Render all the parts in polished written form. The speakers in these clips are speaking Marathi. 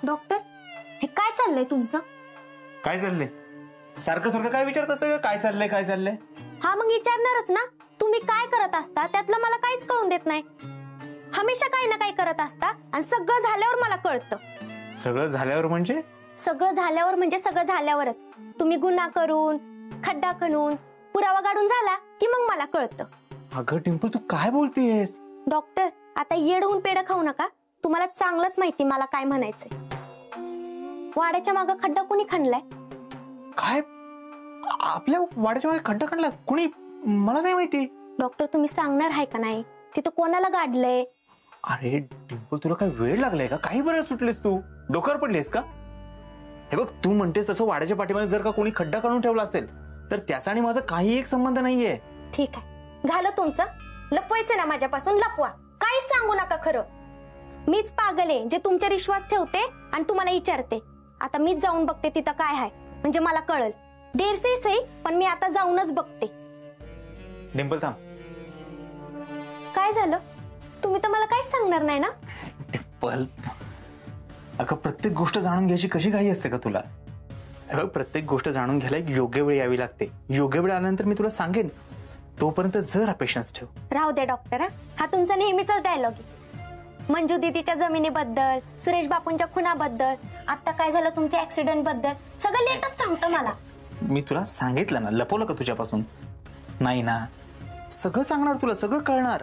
डॉक्टर, हे काय चाललंय तुमचं? काय चाललंय? सारखं सारखं काय विचारत असं? काय चाललंय काय चाललंय? हा मग विचारणारच ना. तुम्ही काय करत असता त्यातलं मला काहीच कळून देत नाही. हमेशा काही ना काही करत असता आणि सगळं झाल्यावर मला कळतं. सगळं झाल्यावर म्हणजे? सगळं झाल्यावर म्हणजे सगळं झाल्यावरच. तुम्ही गुन्हा करून, खड्डा खणून, पुरावा काढून झाला की मग मला कळतं. अगं टिंपल, तू काय बोलतेस? डॉक्टर, आता येडहून पेढं खाऊ नका. तुम्हाला चांगलंच माहिती मला काय म्हणायचंय. वाड्याच्या मागं खड्डा कुणी खणलाय? काय? आपल्या वाड्याच्या मागे खड्डा खणला कुणी? मला नाही माहिती. डॉक्टर, तुम्ही सांगणार आहे का नाही तिथं कोणाला गाडलंय? अरे टिंपल, तुला काय वेळ लागलाय का? काही बरं सुटलेस तू? डोक्यावर पडलेस का? हे बघ, तू म्हणतेस तसं वाड्याच्या पाठीमध्ये जर का कोणी खड्डा काढून ठेवला असेल तर त्याचा आणि माझा काही एक संबंध नाहीये. ठीक आहे, झालं तुमचं. लपवायचं ना माझ्यापासून, लपवा. काहीच सांगू नका. खरं मीच पागल आहे जे तुमच्यावर विश्वास ठेवते आणि तुम्हाला विचारते. आता मीच जाऊन बघते तिथं काय आहे, म्हणजे मला कळल. देर से सही, पण मी आता जाऊनच बघते. डिंपल थांब. काय झालं? तुम्ही तर मला काहीच सांगणार नाही ना? डिंपल, अगं प्रत्येक गोष्ट जाणून घ्यायची कशी घाई असते का तुला? प्रत्येक गोष्ट जाणून घ्यायला एक योग्य वेळ यावी लागते. योग्य वेळ आल्यानंतर मी तुला सांगेन. तोपर्यंत जरा पेशन्स ठेव. राहू दे डॉक्टर, हा तुमचा नेहमीचाच डायलॉग आहे. मंजू दीदीच्या जमिनीबद्दल, सुरेश बापूंच्या खुनाबद्दल, आता काय झालं तुमच्या ऍक्सिडेंट बद्दल सगळं लेटच सांगतो मला. मी तुला सांगितलं ना, लपवलं का तुझ्यापासून? नाही ना, सगळं सांगणार तुला, सगळं कळणार.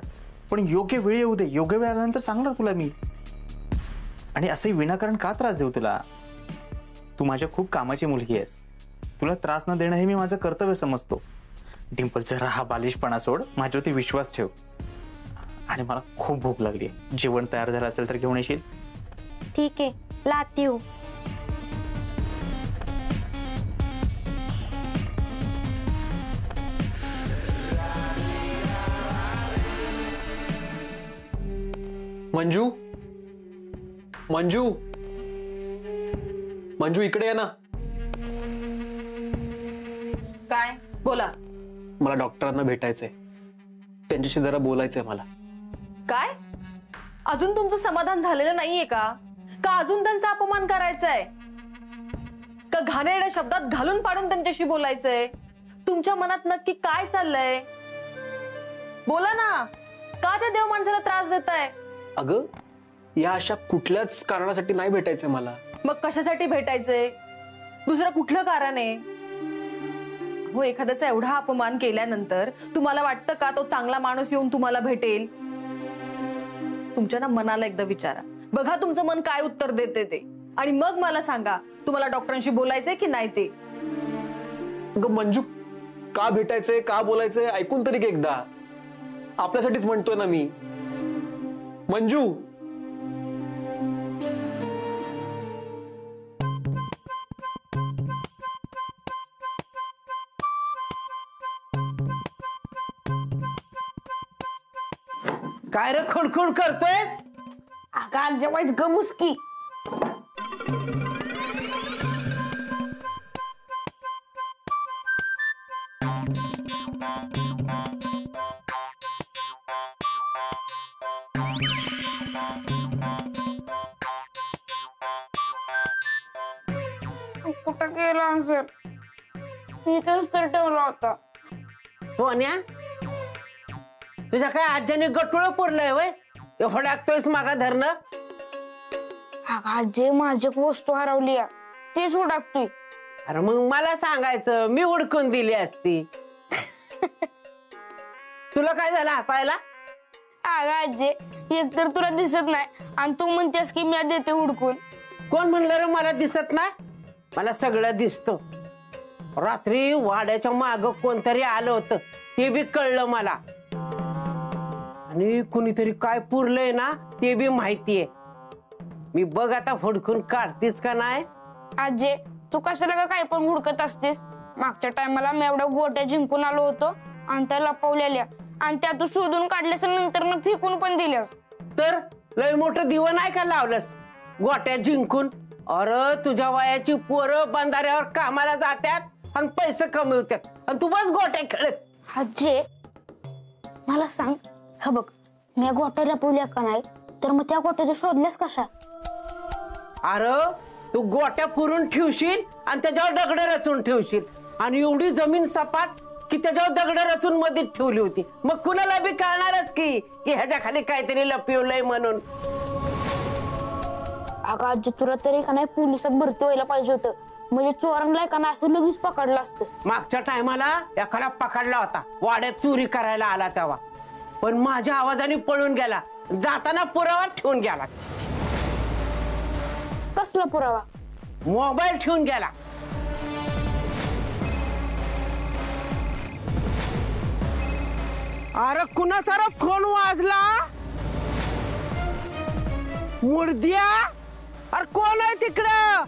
पण योग्य वेळ येऊ दे. योग्य वेळ आल्यानंतर सांगणार तुला मी. आणि असे विनाकारण का त्रास देऊ तुला? तू माझ्या खूप कामाची मुलगी आहेस. तुला त्रास न देणं हे मी माझं कर्तव्य समजतो. डिंपल, जरा हा बालिशपणा सोड, माझ्यावरती विश्वास ठेव. आणि मला खूप भूक लागली. जेवण तयार झालं असेल तर घेऊन येशील? ठीक आहे, लाती हूं. मंजू, मंजू, मंजू इकडे ये ना. काय? बोला. मला डॉक्टरांना भेटायचंय. त्यांच्याशी जरा बोलायचंय मला. काय? अजून तुमचं समाधान झालेलं नाहीये का? का अजून त्यांचा अपमान करायचाय? का घाणेरड्या शब्दात घालून पाडून त्यांच्याशी बोलायचंय? तुमच्या मनात नक्की काय चाललंय? बोला ना. का त्या देव माणसाला त्रास देताय? अगं, या अशा कुठल्याच कारणासाठी नाही भेटायचंय मला. मग कशासाठी भेटायचंय? दुसरं कुठलं कारण आहे? हो, एखाद्याचा एवढा अपमान केल्यानंतर तुम्हाला वाटतं का तो चांगला माणूस येऊन तुम्हाला भेटेल? तुमच्या ना मनाला एकदा विचारा. बघा तुमचं मन काय उत्तर देते ते, आणि मग मला सांगा तुम्हाला डॉक्टरांशी बोलायचंय की नाही ते. अगं मंजू, का भेटायचंय, का बोलायचंय ऐकून तरी घे एकदा. आपल्यासाठीच म्हणतोय ना मी. मंजू, काय रे खुडखुड करतोयस? आकार जेवायच गमुसकी. कुठं गेला असेल? मी तरच तर ठेवला होता. सोन्या, तुझ्या काय आज्याने गटुळ पुरलंय वय? एवढं लागतोयस मागा धरणं? आजी, माझी एक वस्तू हरवली आहे, तीच हुडकतोय. अरे मग मला सांगायचं, मी हुडकून दिली असती. तुला काय झालं हसायला? आजी, एक तर तुला दिसत नाही आणि तू म्हणतेस की मी देते हुडकून. कोण म्हणलं रे मला दिसत नाही? मला सगळं दिसतं. रात्री वाड्याच्या माग कोणतरी आलं होतं, ते बी कळलं मला. आणि कुणीतरी काय पुरलंय ना ते बी माहितीये. मी बघ आता हुडकून काढतीस का नाही? आजी, तू कशाला का काही पण हुडकत असतेस? मागच्या टायमाला मी एवढ्या गोट्या जिंकून आलो होतो आणि त्या लपवलेल्या, आणि त्या तू शोधून काढल्यास नंतर फेकून पण दिल्यास. तर लय मोठं दिवं नाही का लावलंस गोट्या जिंकून? अरे तुझ्या वयाची पोरं बंधाऱ्यावर कामाला जातात आणि पैसे कमवतात, आणि तू बस गोट्या खेळत. आजी, मला सांग, हा बघ, मी गोट्या लपवल्या का नाही, तर मग त्या गोट्या तू शोधल्यास कशा? अरे तू गोट्या पुरून ठेवशील आणि त्याच्यावर दगड रचून ठेवशील आणि एवढी जमीन सपाट की त्याच्यावर दगड रचून मध्ये ठेवली होती. मग कुणाला बी कळणारच की ह्याच्या खाली काहीतरी लपवलंय म्हणून. अगं आजी तुला तरी का नाही पोलिसात भरती व्हायला पाहिजे होतं, म्हणजे चोरांना का नाही असं लगेच पकडलं असतं. मागच्या टायमाला एखादा पकडला होता वाड्यात चोरी करायला आला तेव्हा, पण माझ्या आवाजाने पळून गेला. जाताना पुरावा ठेवून गेला. कसला पुरावा? मोबाईल ठेवून गेला. अरे कुणाचा रे फोन वाजला? मुर्द्या, अरे कोण आहे तिकडं?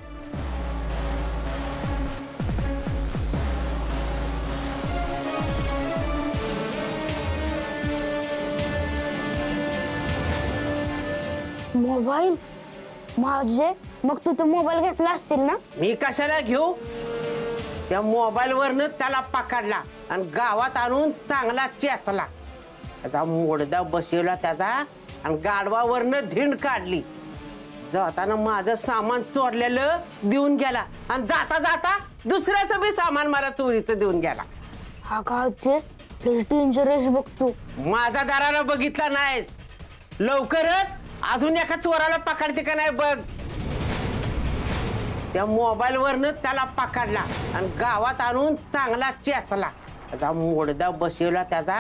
मोबाईल माझे? मग तू तो मोबाईल घेतला असतील ना? मी कशाला घेऊ? त्या मोबाईल वरनं त्याला पकडला आणि गावात आणून चांगला चेचला. त्याचा मोडदा बसवला त्याचा आणि गाडवावरनं धिंड काढली. जाताना माझं सामान चोरलेलं देऊन गेला आणि जाता जाता दुसऱ्याचं बी सामान मला चोरीचं देऊन गेला. हा का आजी डेंजरस बघ तू. माझा दाराला बघितला नाहीस. लवकरच अजून एका चोराला पकडते का नाही बघ. त्या मोबाईल वरनं त्याला पकडला आणि गावात आणून चांगला चेचला. त्याचा मोडदा बसवला त्याचा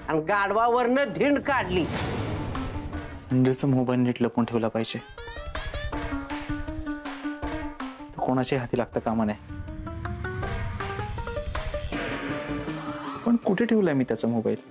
आणि गाडवावरनं धिंड काढली. संजूचा मोबाईल नीट लपून ठेवला पाहिजे. कोणाच्या हाती लागतं कामा नाही. पण कुठे ठेवलाय मी त्याचा मोबाईल?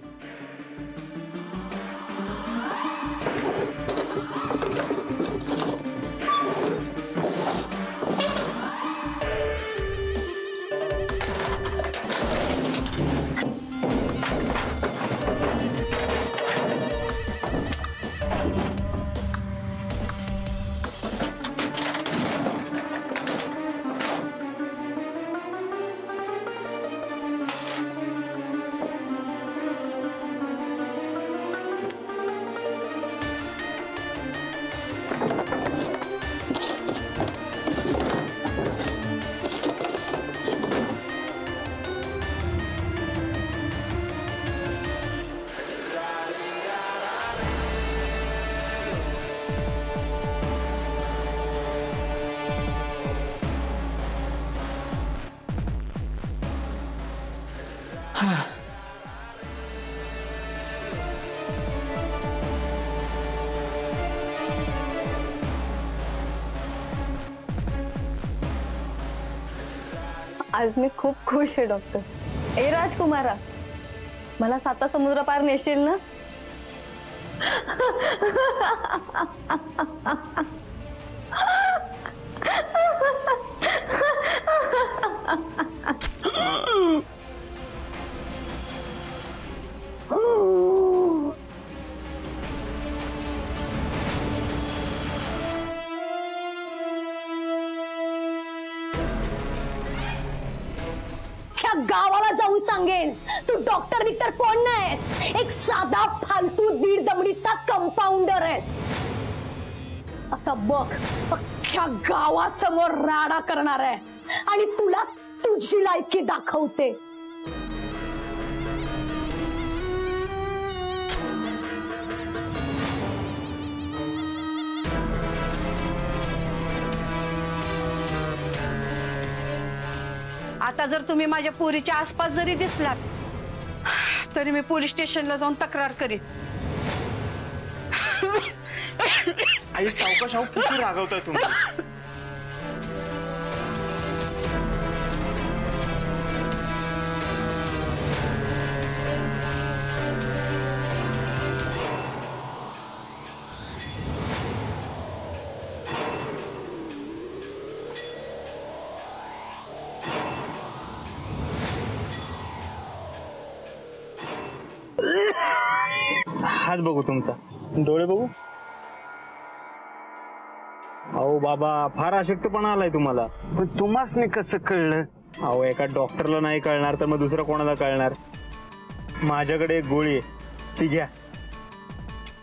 आज मी खूप खुश आहे डॉक्टर. ए राजकुमारा, मला 7 समुद्र पार नेशील ना? गावाला जाऊन सांगेन तू डॉक्टर बिक्टर कोण नाहीस, एक साधा फालतू 1.5 दमडीचा कंपाऊंडर आहेस. आता बघ अख्ख्या गावासमोर राडा करणार आहे आणि तुला तुझी लायकी दाखवते. आता जर तुम्ही माझ्या पोरीच्या आसपास जरी दिसलात तरी मी पोलीस स्टेशनला जाऊन तक्रार करीन. आई सावकाश आहो, किती रागवताय तुम्ही? हात बघू तुमचा, डोळे बघू. अहो बाबा, फार अशक्तपणा आलाय तुम्हाला. पण तुम्हासने कसं कळलं? अहो एका डॉक्टरला नाही कळणार तर मग दुसरा कोणाला कळणार? माझ्याकडे एक गोळी आहे, ती घ्या,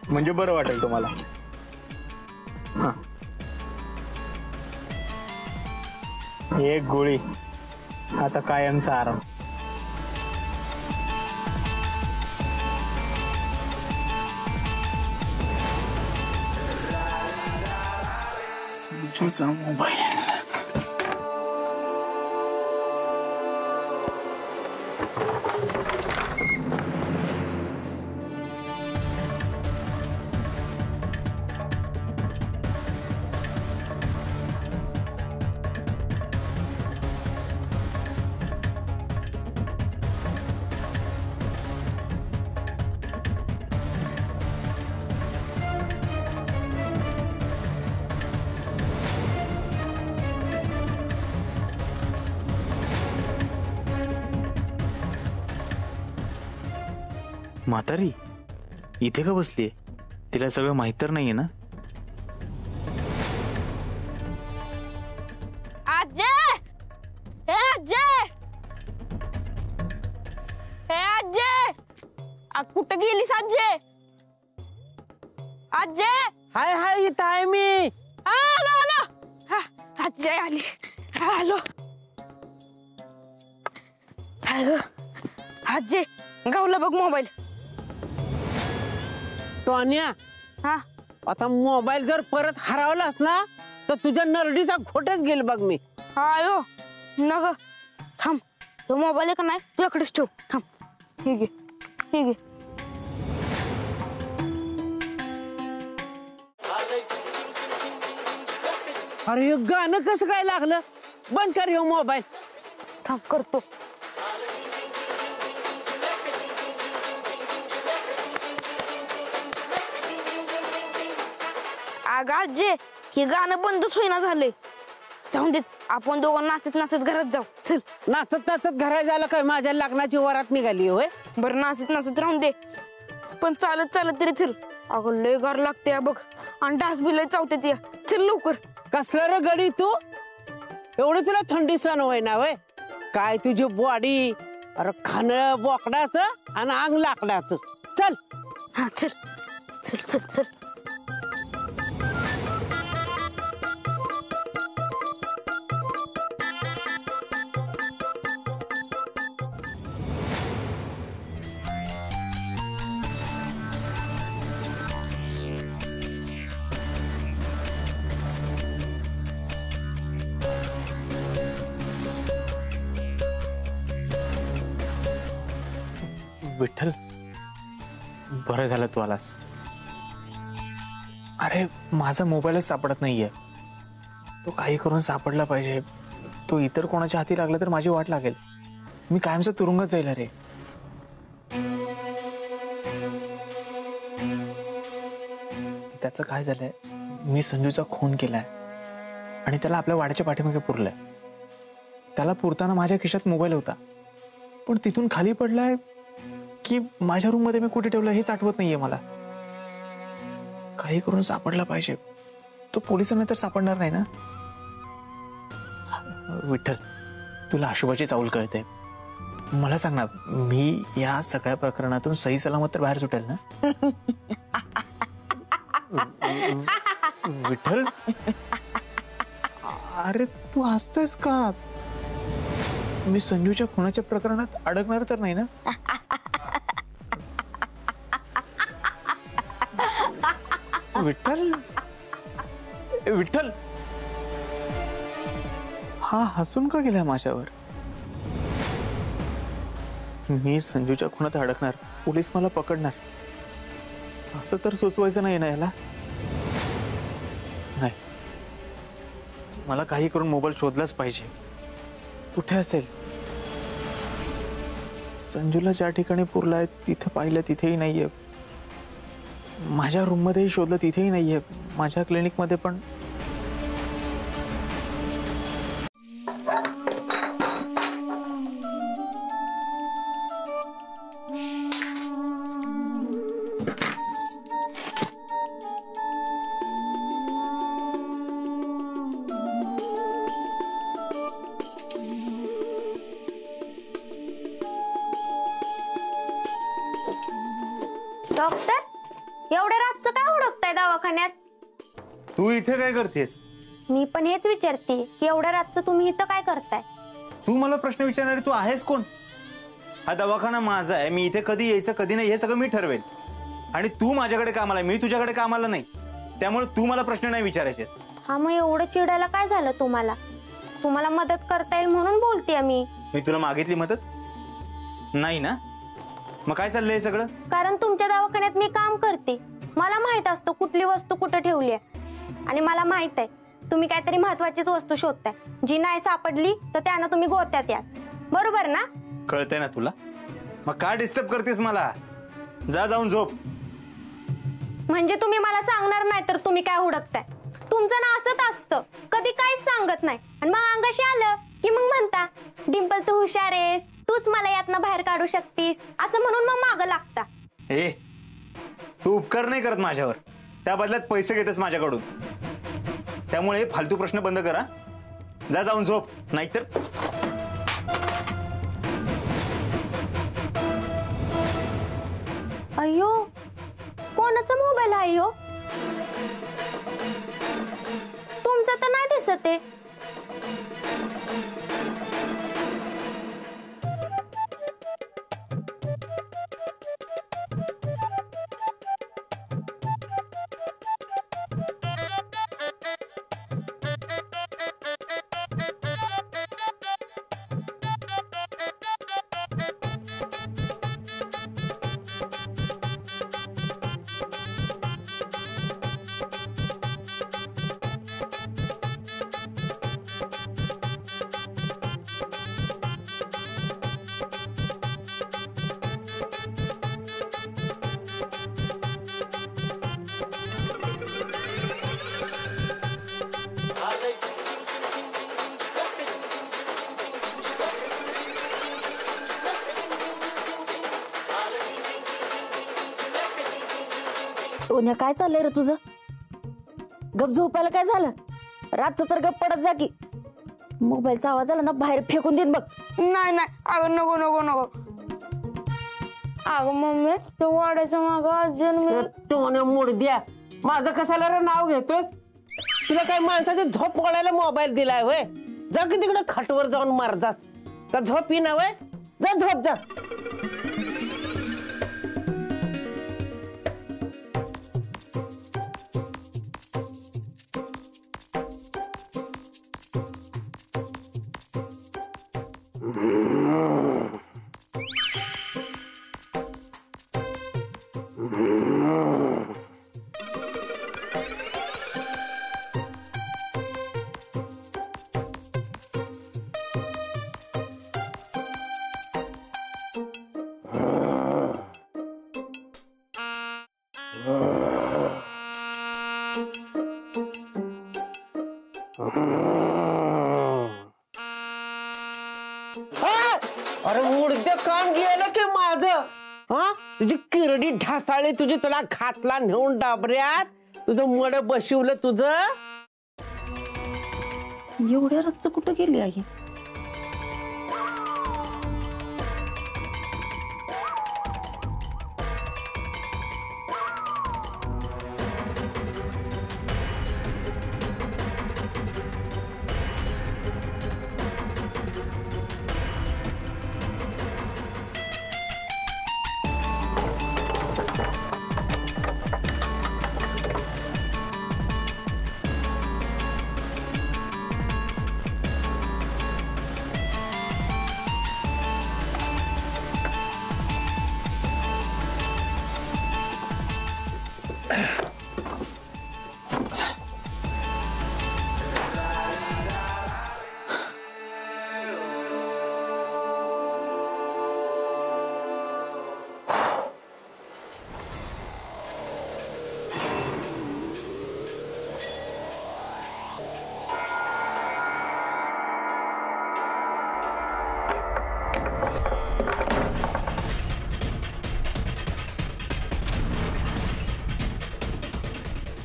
म्हणजे बरं वाटेल तुम्हाला. हा एक गोळी, आता कायमचा आराम. तुझा मोबाईल. म्हातारी इथे का बसलीये? तिला सगळं माहित तर नाहीये ना? आजे, हे आजे, हे आजे, कुठं गेलीस आजे? आजे, हाय हाय इथं आहे मी. आलो आलो. हा, आजी आली. आलो. आजी गावला बघ मोबाईल. टोन्या, हा, आता मोबाईल जर परत हरवलास ना तर तुझ्या नरडीचा खोटच गेल बघ मी. आयो नग थांब, तो मोबाईल का नाही तुझ्याकडेच ठेव. थांब, ठीक आहे ठीक आहे. अरे हे गाणं कसं काय लागलं? बंद कर हे मोबाईल. थांब करतो. अगं आजी, हे गाणं बंदच होईना झालंय. जाऊन देत, आपण दोघं नाचत नाचत घरात जाऊ. चल. नाचत नाचत घरात झालं काय? माझ्या लग्नाची वरात निघाली होय. बरं नाचत नाचत राहून दे, पण चालत चालत तरी चल. अगं लय गार लागते बघ, आणि डास बी लय चावते ती. चल लवकर. कसलं रे गडी तू? एवढं तुला थंडी सण होय ना वय? काय तुझी बॉडी, अरे खाणं बोकडाचं आणि अंग लाकडाचं. चल. हा चल चल चल चल. विठ्ठल, बरं झालं तू आलास. अरे माझा मोबाईलच सापडत नाहीये. तो काही करून सापडला पाहिजे. तो इतर कोणाच्या हाती लागला तर माझी वाट लागेल. मी कायमचा तुरुंगात जाईल. अरे त्याचं काय झालंय, मी संजूचा खून केलाय आणि त्याला आपल्या वाड्याच्या पाठीमागे पुरलाय. त्याला पुरताना माझ्या खिशात मोबाईल होता, पण तिथून खाली पडलाय की माझ्या रूम मध्ये मी कुठे ठेवलं हेच आठवत नाहीये मला. काही करून सापडला पाहिजे. तो पोलिसांना तर सापडणार नाही ना? विठ्ठल, तुला अशुभाची चावल कळते. मला सांग ना, मी या सगळ्या प्रकरणातून सही सलामत तर बाहेर सुटेल ना? विठ्ठल, अरे तू हसतोयस का? मी संजूच्या खुनाच्या प्रकरणात अडकणार तर नाही ना? विठ्ठल, विठ्ठल, हा हसून का गेला माझ्यावर? मी संजूच्या खुनात अडकणार, पोलीस मला पकडणार, असं तर सुचवायचं नाही ना याला? नाही, मला काही करून मोबाईल शोधलाच पाहिजे. कुठे असेल? संजूला ज्या ठिकाणी पुरलाय तिथं पाहिलं तिथेही नाहीये. माझ्या रूम मध्येही शोधलं तिथेही नाहीये. माझ्या क्लिनिक मध्ये पण. डॉक्टर, एवढ्या रातचं काय हुडकताय दवाखान्यात? तू इथे काय करतेस? मी पण हेच विचारते की एवढ्या रातचं तुम्ही इथं काय करताय? तू मला प्रश्न विचारणारी तू आहेस कोण? हा दवाखाना माझा आहे, मी इथे कधी यायचं कधी नाही हे सगळं मी ठरवेल. आणि तू माझ्याकडे कामाला, मी तुझ्याकडे कामाला नाही. त्यामुळे तू मला प्रश्न नाही विचारायचे. हा मग एवढं चिडायला काय झालं तुम्हाला? तुम्हाला मदत करता येईल म्हणून बोलतेय मी. मी तुला मागितली मदत नाही ना? मग काय चाललंय सगळं? कारण तुमच्या दवाखान्यात मी काम करते, मला माहित असतं कुठली वस्तू कुठं ठेवली आहे. आणि मला माहित आहे तुम्ही काहीतरी महत्वाचीच वस्तू शोधताय, जी नाही सापडली तर त्यानं तुम्ही गोत्यात या. बरोबर ना? कळतंय ना तुला? मग काय डिस्टर्ब करतेस मला? जा जाऊन झोप. म्हणजे तुम्ही मला सांगणार नाही तर तुम्ही काय हुडकताय? तुमचं ना असंच असतं, कधी काहीच सांगत नाही आणि मग अंगाशी आलं की मग म्हणता डिंपल तू हुशार आहेस, तूच मला यातनं बाहेर काढू शकतीस असं म्हणून मग मागं लागता. ए तू उपकार नाही करत माझ्यावर, त्या बदल्यात पैसे घेतेस माझ्याकडून. त्यामुळे फालतू प्रश्न बंद करा. जा जाऊन झोप, नाहीतर अय्यो कोणाचा मोबाईल आहे अय्यो? तुमचा तर नाही दिसत आहे. उन्या काय चाललंय रे तुझं? गप झोपायला काय झालं? रातचं तर गप पडत जा की. मोबाईलचा आवाज आला ना बाहेर फेकून देईन बघ. नाही नाही अगं नको नको नको. अगं मम्मी तो वाड्याच्या मागं अजून मूड द्या. माझं कशाला रे नाव घेतोस? तुला काय माणसाची झोप पडायला मोबाईल दिलाय होय? जा की तिकडे खाटवर जाऊन मार जास. का झोप येईना होय? जा झोप जा. अरे मुडदे कान गेलं की माझं. हा तुझी किरडी ढासाळी, तुझी तुला घातला नेऊन डाबऱ्यात. तुझं मड बशिवलं तुझं. एवढ्या रातचं कुठं गेली आहे?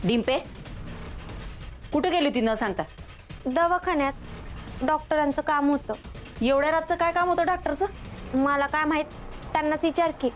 डिंपे कुठे गेली होती न सांगता? दवाखान्यात डॉक्टरांचं काम होतं. एवढ्या रातचं काय काम होतं डॉक्टरचं? मला काय माहित, त्यांनाच विचार की.